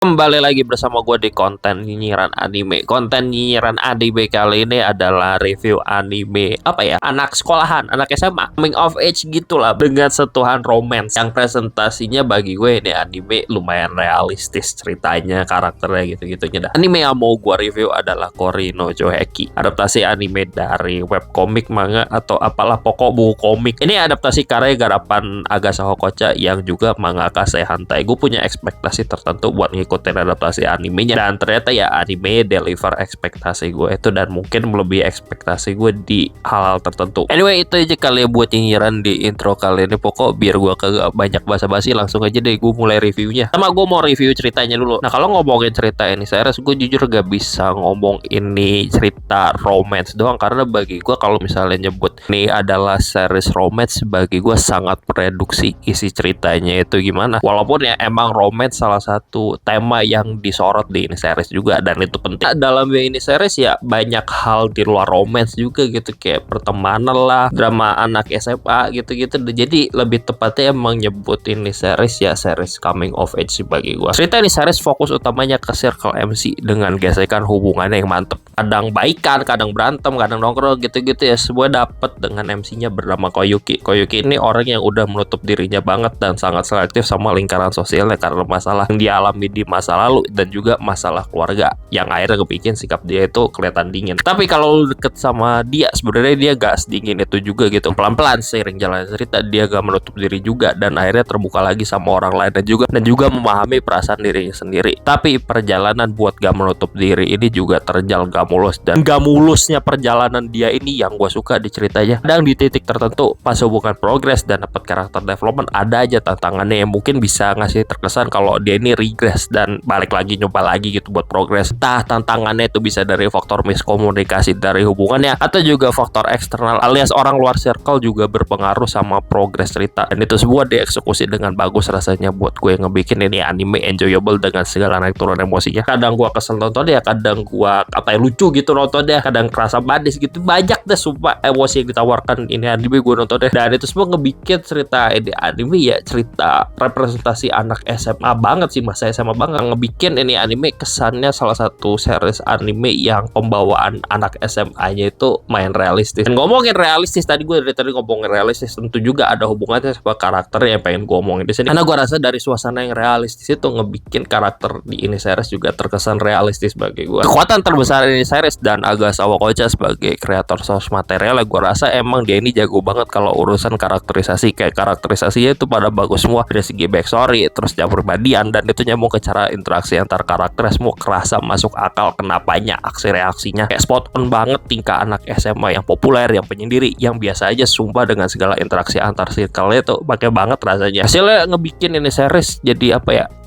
Kembali lagi bersama gue di konten nyinyiran anime. Konten nyinyiran anime kali ini adalah review anime anak sekolahan, anak SMA, coming of age gitulah, dengan sentuhan romance yang presentasinya bagi gue ini anime lumayan realistis ceritanya, karakternya gitu-gitunya dah. Anime yang mau gue review adalah Kori no Joheki, adaptasi anime dari webcomic, manga atau apalah pokok buku komik. Ini adaptasi karya garapan Agasa Hokocha yang juga mangaka Seihantai. Gue punya ekspektasi tertentu buat ngikutin adaptasi animenya, dan ternyata ya anime deliver ekspektasi gue itu, dan mungkin melebihi ekspektasi gue di hal-hal tertentu. Anyway, itu aja kali ya buat nyinyiran di intro kali ini. Pokok biar gue kagak banyak basa-basi, langsung aja deh gue mulai reviewnya. Sama gue mau review ceritanya dulu. Nah, kalau ngomongin cerita ini series, gue jujur gak bisa ngomong ini cerita romance doang, karena bagi gue kalau misalnya nyebut ini adalah series romance, bagi gue sangat mereduksi isi ceritanya itu gimana. Walaupun ya emang romance salah satu tema yang disorot di ini series juga, dan itu penting. Dalam ini series ya banyak hal di luar romance juga gitu, kayak pertemanan lah, drama anak SMA gitu-gitu. Jadi lebih tepatnya emang nyebut ini series ya series coming of age sih bagi gua. Cerita ini series fokus utamanya ke circle MC dengan gesekan hubungannya yang mantep. Kadang baikan, kadang berantem, kadang nongkrong gitu-gitu ya, semua dapet dengan MC-nya bernama Koyuki. Koyuki ini orang yang udah menutup dirinya banget dan sangat selektif sama lingkaran sosialnya karena masalah yang dialami di masa lalu dan juga masalah keluarga yang akhirnya kebikin sikap dia itu kelihatan dingin. Tapi kalau lu deket sama dia, sebenarnya dia gak sedingin itu juga gitu. Pelan-pelan seiring jalan cerita dia gak menutup diri juga, dan akhirnya terbuka lagi sama orang lain dan juga memahami perasaan dirinya sendiri. Tapi perjalanan buat gak menutup diri ini juga terjal gak mulus, dan gak mulusnya perjalanan dia ini yang gue suka di ceritanya. Dan di titik tertentu pas hubungan progres dan dapat karakter development, ada aja tantangannya yang mungkin bisa ngasih terkesan kalau dia ini regress dan balik lagi nyoba lagi gitu buat progres. Entah tantangannya itu bisa dari faktor miskomunikasi dari hubungannya, atau juga faktor eksternal alias orang luar circle juga berpengaruh sama progres cerita, dan itu semua dieksekusi dengan bagus rasanya buat gue yang ngebikin ini anime enjoyable dengan segala naik turun emosinya. Kadang gue kesel nontonnya, kadang gue lucu gitu nontonnya, kadang kerasa manis gitu, banyak deh sumpah emosi yang ditawarkan ini anime gue nontonnya, dan itu semua ngebikin cerita ini anime ya cerita representasi anak SMA banget sih, masa SMA banget, ngebikin ini anime kesannya salah satu series anime yang pembawaan anak SMA-nya itu main realistis. Dan ngomongin realistis, tadi ngomongin realistis, tentu juga ada hubungannya sama karakter yang pengen gue omongin di sini. Karena gue rasa dari suasana yang realistis itu ngebikin karakter di ini series juga terkesan realistis bagi gue. Kekuatan terbesar ini series dan Agasa Hokocha sebagai kreator source material, gue rasa emang dia ini jago banget kalau urusan karakterisasi. Kayak karakterisasinya itu pada bagus semua dari segi backstory, terus kepribadian, dan itu nyambung ke cara interaksi antar karakter, semua kerasa masuk akal kenapanya aksi reaksinya kayak spot on banget. Tingkah anak SMA yang populer, yang penyendiri, yang biasa aja sumpah dengan segala interaksi antar circle itu pakai banget rasanya. Hasilnya ngebikin ini series jadi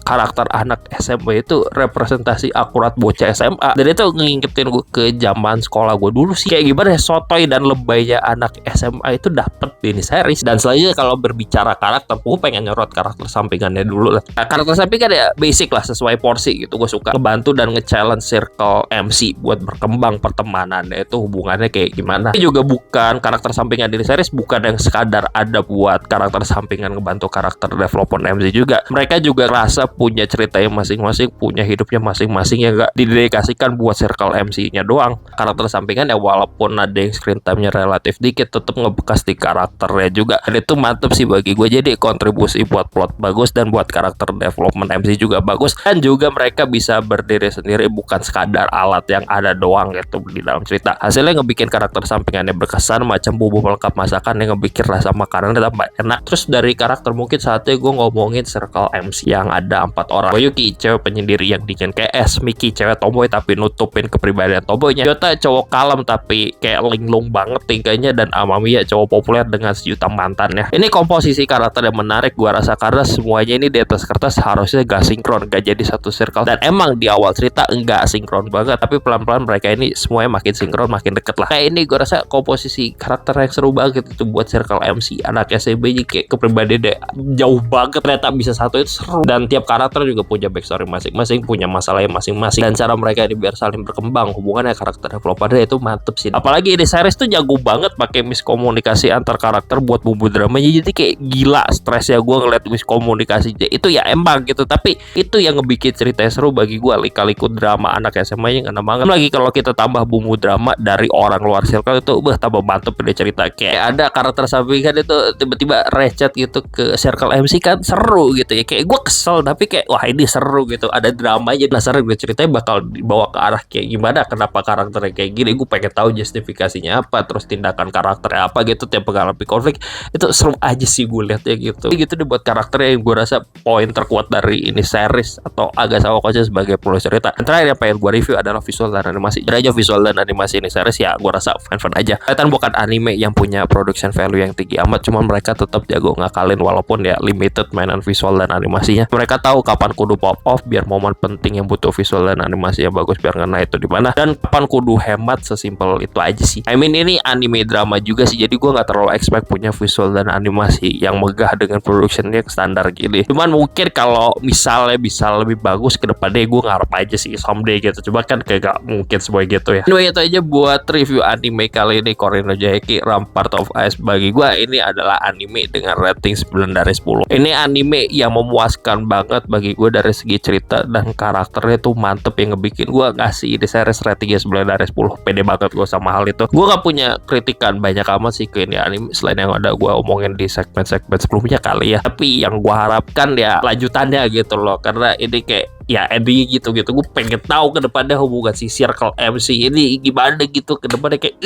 karakter anak SMA itu representasi akurat bocah SMA, dan itu ngingetin gue ke zaman sekolah gue dulu sih, kayak gimana ya sotoy dan lebaynya anak SMA itu dapet di ini series. Dan selanjutnya kalau berbicara karakter, gue pengen nyorot karakter sampingannya dulu lah. Nah, karakter sampingan ya basic lah, sesuai porsi gitu. Gue suka ngebantu dan nge-challenge circle MC buat berkembang pertemanannya itu hubungannya kayak gimana. Ini juga bukan karakter sampingan di series, bukan yang sekadar ada buat karakter sampingan ngebantu karakter development MC juga. Mereka juga rasa punya ceritanya masing-masing, punya hidupnya masing-masing yang gak didedikasikan buat circle MC-nya doang. Karakter sampingan ya walaupun ada yang screen time-nya relatif dikit, tetap ngebekas di karakternya juga, dan itu mantep sih bagi gue. Jadi kontribusi buat plot bagus, dan buat karakter development MC juga bagus, dan juga mereka bisa berdiri sendiri, bukan sekadar alat yang ada doang gitu di dalam cerita. Hasilnya ngebikin karakter sampingannya berkesan macam bumbu pelengkap masakan yang ngebikin rasa makanannya tambah enak. Terus dari karakter mungkin saatnya gue ngomongin circle MC yang ada 4 orang. Koyuki cewek penyendiri yang dingin kayak es, Miki cewek tomboy tapi nutupin kepribadian tomboynya, Yota cowok kalem tapi kayak linglung banget tingkahnya, dan Amamiya cowok populer dengan sejuta mantannya. Ini komposisi karakter yang menarik gua rasa, karena semuanya ini di atas kertas harusnya gak sinkron, gak jadi satu circle, dan emang di awal cerita enggak sinkron banget, tapi pelan-pelan mereka ini semuanya makin sinkron, makin deket lah. Kayak ini gua rasa komposisi karakter yang seru banget itu buat circle MC anak SCB, kayak kepribadiannya jauh banget, ternyata bisa satu itu seru, dan tiap karakter juga punya backstory masing-masing, punya masalahnya masing-masing, dan cara mereka ini biar saling berkembang hubungannya karakter developernya itu mantep sih. Apalagi ini series tuh jago banget pakai miskomunikasi antar karakter buat bumbu dramanya, jadi kayak gila stres ya gue ngeliat miskomunikasi itu ya emang gitu, tapi itu yang ngebikin cerita seru bagi gue. Lika-liku drama anak SMA yang enak banget, lagi kalau kita tambah bumbu drama dari orang luar circle itu tambah mantep deh cerita. Kayak ada karakter sampingan itu tiba-tiba recet gitu ke circle MC kan seru gitu ya, kayak gue kesel tapi kayak wah ini seru gitu, ada dramanya. Nah seru gue ceritanya bakal dibawa ke arah kayak gimana, kenapa karakternya kayak gini, gue pengen tahu justifikasinya apa, terus tindakan karakternya apa gitu tiap mengalami konflik. Itu seru aja sih gue liatnya gitu. Gitu deh buat karakternya yang gue rasa poin terkuat dari ini series atau Agasawa Kochi sebagai penulis cerita. Dan terakhir yang pengen gue review adalah visual dan animasi. Jadi aja visual dan animasi ini series ya gue rasa fun-fun aja. Kelihatan bukan anime yang punya production value yang tinggi amat, cuman mereka tetap jago ngakalin walaupun ya limited mainan visual dan animasinya. Mereka tahu kapan kudu pop off biar momen penting yang butuh visual dan animasi yang bagus biar ngena itu di mana, dan kapan kudu hemat, sesimpel itu aja sih. I mean ini anime drama juga sih, jadi gue nggak terlalu expect punya visual dan animasi yang megah dengan productionnya standar gini. Cuman mungkin kalau misalnya bisa lebih bagus ke depannya, gue ngarep aja sih someday gitu. Coba kan kayak gak mungkin semua gitu ya. Anyway itu aja buat review anime kali ini, Korin no Jaeki Rampart of Ice. Bagi gue ini adalah anime dengan rating 9 dari 10. Ini anime yang memuaskan banget bagi gue dari segi cerita dan karakternya tuh mantep, yang ngebikin gue ngasih di series ratingnya 9 dari 10. Pede banget gue sama hal itu. Gue gak punya kritikan banyak amat sih ke ini anime selain yang ada gue omongin di segmen-segmen sebelumnya kali ya. Tapi yang gue harapkan ya lanjutannya gitu loh, karena ini kayak ya ending gitu-gitu. Gue pengen tahu ke depannya hubungan si Circle MC ini gimana gitu ke depannya, kayak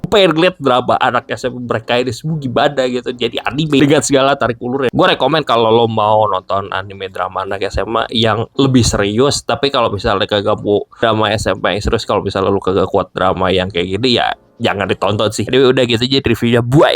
pengen lihat drama anak SMA mereka ini semua gimana gitu jadi anime dengan segala tarik ulurnya. Gue rekomen kalau lo mau nonton anime drama anak SMA yang lebih serius, tapi kalau misalnya kagak mau drama SMA yang serius, kalau misalnya lo kagak kuat drama yang kayak gini ya jangan ditonton sih. Jadi udah gitu aja reviewnya, bye.